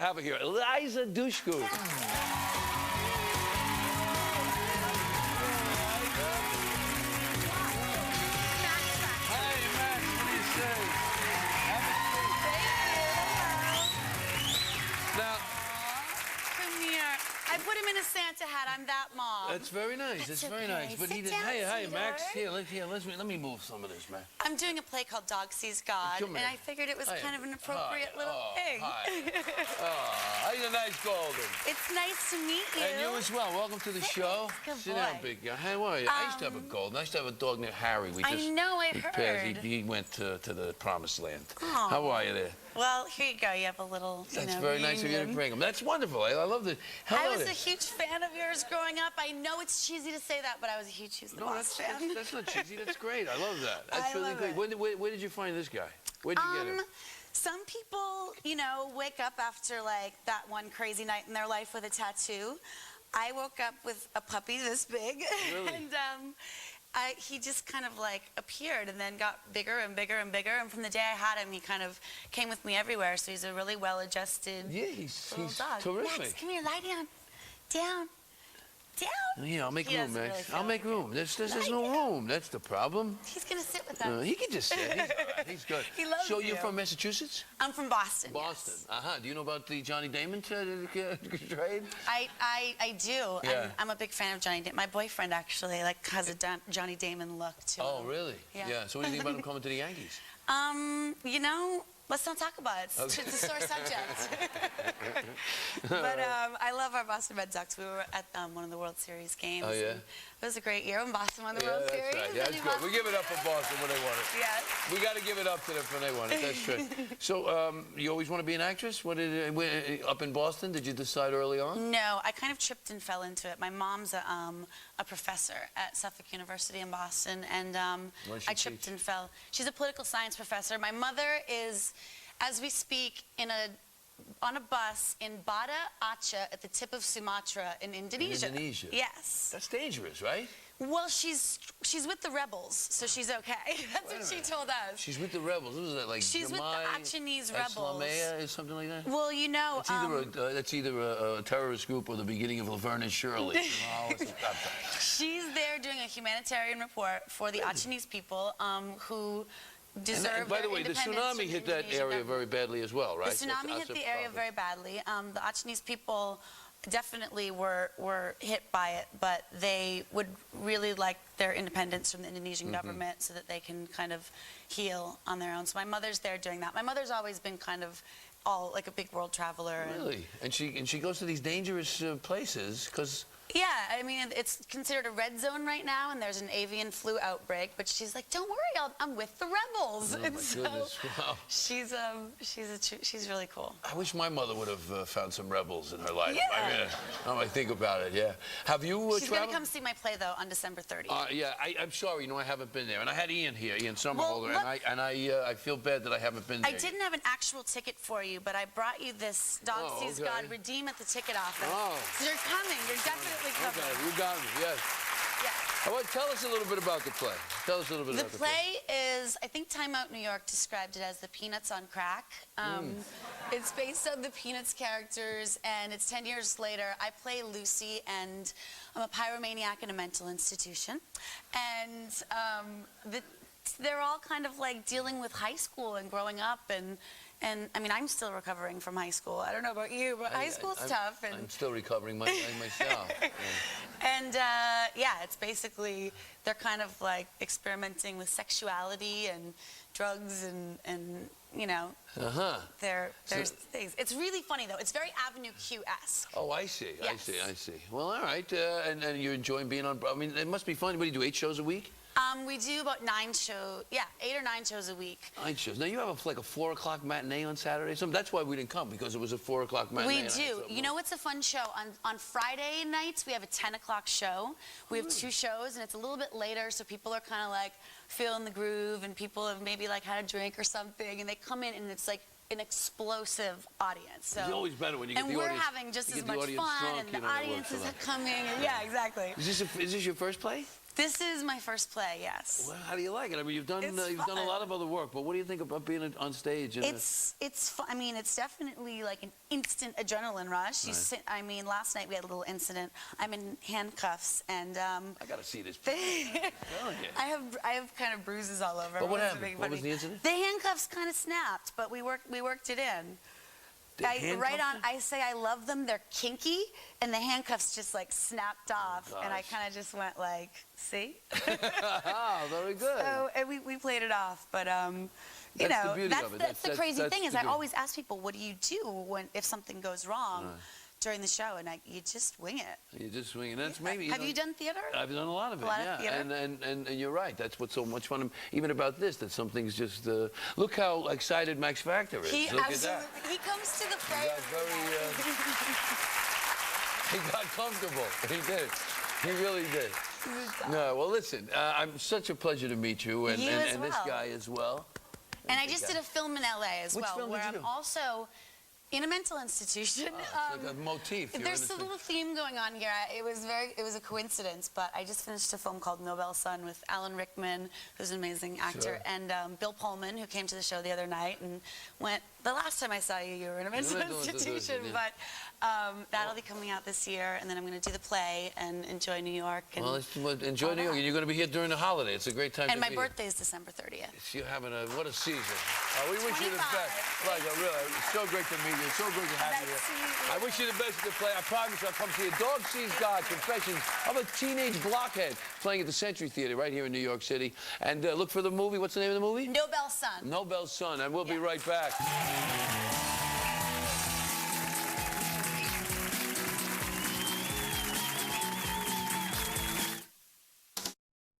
have her here. Eliza Dushku. I put him in a Santa hat. I'm that mom. That's very nice. That's very nice. But he did. Hey, Max. Here, let me move some of this, man. I'm doing a play called Dog Sees God, and I figured it was kind of an appropriate little thing. Hi. He's a nice golden. It's nice to meet you. And you as well. Welcome to the show. Good Sit boy. down, big guy. How are you? I used to have a golden. I used to have a dog named Harry. I know. I heard. He went to the promised land. How are you there? Well, here you go. You have a little. That's very nice of you to bring him. That's wonderful. I love the. I was a huge fan of yours growing up. I know it's cheesy to say that, but I was a huge fan. That's not cheesy. That's great. I love that. That's really great. Where did you find this guy? Where'd you get him? Some people, wake up after like that one crazy night in their life with a tattoo. I woke up with a puppy this big, Really? and he just kind of like appeared and then got bigger and bigger and bigger. And from the day I had him, he kind of came with me everywhere. So he's a really well-adjusted little dog. Terrific. Max, come here, lie down. Down. Yeah, I'll make room, Max. Really I'll make room. There's no room. That's the problem. He's going to sit with us. He can just sit. He's all right. He's good. He loves So you're from Massachusetts? I'm from Boston. Boston. Yes. Do you know about the Johnny Damon trade? I do. Yeah. I'm a big fan of Johnny Damon. My boyfriend actually has a Johnny Damon look too. Oh, really? Yeah. So what do you think about him coming to the Yankees? Let's not talk about it. It's a sore subject. But I love our Boston Red Sox. We were at one of the World Series games. Oh, yeah? It was a great year when Boston won the World Series. Right. Yeah, that's good. We give it up for Boston when they won it. Yes. We got to give it up to them when they won it. That's true. So you always want to be an actress? Up in Boston, did you decide early on? No, I kind of tripped and fell into it. My mom's a professor at Suffolk University in Boston, and I tripped and fell. She's a political science professor. My mother is, as we speak, on a bus in Banda Aceh at the tip of Sumatra in Indonesia. Indonesia? Yes. That's dangerous, right? Well, she's with the rebels, so she's okay. That's what she told us. She's with the rebels. What was that, like She's with the Achenese rebels. Islamia or something like that? Well, That's either a terrorist group or the beginning of Laverne and Shirley. She's there doing a humanitarian report for the Achenese people who deserve. And by the way, the tsunami hit that area very badly as well, right? The tsunami hit the area very badly. The Achenese people definitely were hit by it, but they would really like their independence from the Indonesian government so that they can kind of heal on their own. So my mother's there doing that. My mother's always been kind of like a big world traveler. Really? And she goes to these dangerous places because... Yeah, I mean, it's considered a red zone right now, and there's an avian flu outbreak. But she's like, "Don't worry, I'm with the rebels." Oh my goodness! Wow. She's really cool. I wish my mother would have found some rebels in her life. Yeah. I think about it. Yeah. Have you She's gonna come see my play though on December 30th. Yeah, I'm sorry. I haven't been there, and I had Ian here, Ian Somerhalder, and I feel bad that I haven't been there. I didn't have an actual ticket for you, but I brought you this Dog Sees God redeem at the ticket office. Oh. So you're coming. You're definitely coming. Okay, you got me. Yes. Yeah. Well, tell us a little bit about the play. Tell us a little bit about the play. The play is, I think Time Out New York described it as the Peanuts on crack. It's based on the Peanuts characters, and it's 10 years later. I play Lucy, and I'm a pyromaniac in a mental institution. And they're all kind of like dealing with high school and growing up, and I mean, I'm still recovering from high school. I don't know about you, but high school's tough. And I'm still recovering myself. And it's basically, they're kind of like experimenting with sexuality and drugs and there's things. It's really funny though. It's very Avenue Q-esque. Oh, I see. Yes. I see. Well, all right. And you're enjoying being on. I mean, it must be fun. What do you do? 8 shows a week? We do about 8 or 9 shows a week. 9 shows. Now you have like a 4 o'clock matinee on Saturday. That's why we didn't come, because it was a 4 o'clock matinee. We do. You know what's a fun show? On Friday nights we have a 10 o'clock show. We have 2 shows, and it's a little bit later, so people are kind of like feeling the groove, and people have maybe like had a drink or something, and they come in, and it's like an explosive audience. So it's always better when you get the we're audience. having just as much fun, and the audience is coming. Yeah, exactly. Is this your first play? This is my first play, yes. Well, how do you like it? I mean, you've done a fun. lot of other work, but what do you think about being on stage? And, It's fun. I mean, it's definitely like an instant adrenaline rush. I mean, last night we had a little incident. I'm in handcuffs, and I got to see this. I have kind of bruises all over. But what happened? What was the incident? The handcuffs kind of snapped, but we worked it in. I say I love them. They're kinky, and the handcuffs just like snapped off, and I kind of just went like, see? Oh, very good. So and we played it off, but you That's know, the beauty of it. that's the crazy thing is I the always ask people, what do you do if something goes wrong during the show, and you just wing it. You just swing, and that's maybe. Have you done theater? I've done a lot of it. A lot of theater? And you're right. That's what's so much fun, even about this. That something's just. Look how excited Max Factor is. He Look absolutely. at that. He comes to the play. He got comfortable. He did. He really did. No, well, listen. I'm such a pleasure to meet you, and this guy as well. And I just did a film in LA as Which well, film where did you I'm do? also in a mental institution. It's like a motif. There's a little theme going on here. It was a coincidence, but I just finished a film called Nobel's Son with Alan Rickman, who's an amazing actor, and Bill Pullman, who came to the show the other night and went, the last time I saw you, you were in a mental institution, but that'll be coming out this year, and then I'm going to do the play and enjoy New York. And well, enjoy New York. You're going to be here during the holiday. It's a great time and to my be here. birthday is December 30th. You're having what a season. We wish you the 25. best. Like, really, it's so great to meet you. It's so great to have you here. I wish you the best at the play. I promise you I'll come see you. Dog Sees God, Confessions of a Teenage Blockhead, playing at the Century Theater right here in New York City. And look for the movie. What's the name of the movie? Nobel's Son. Nobel's Son. And we'll be right back.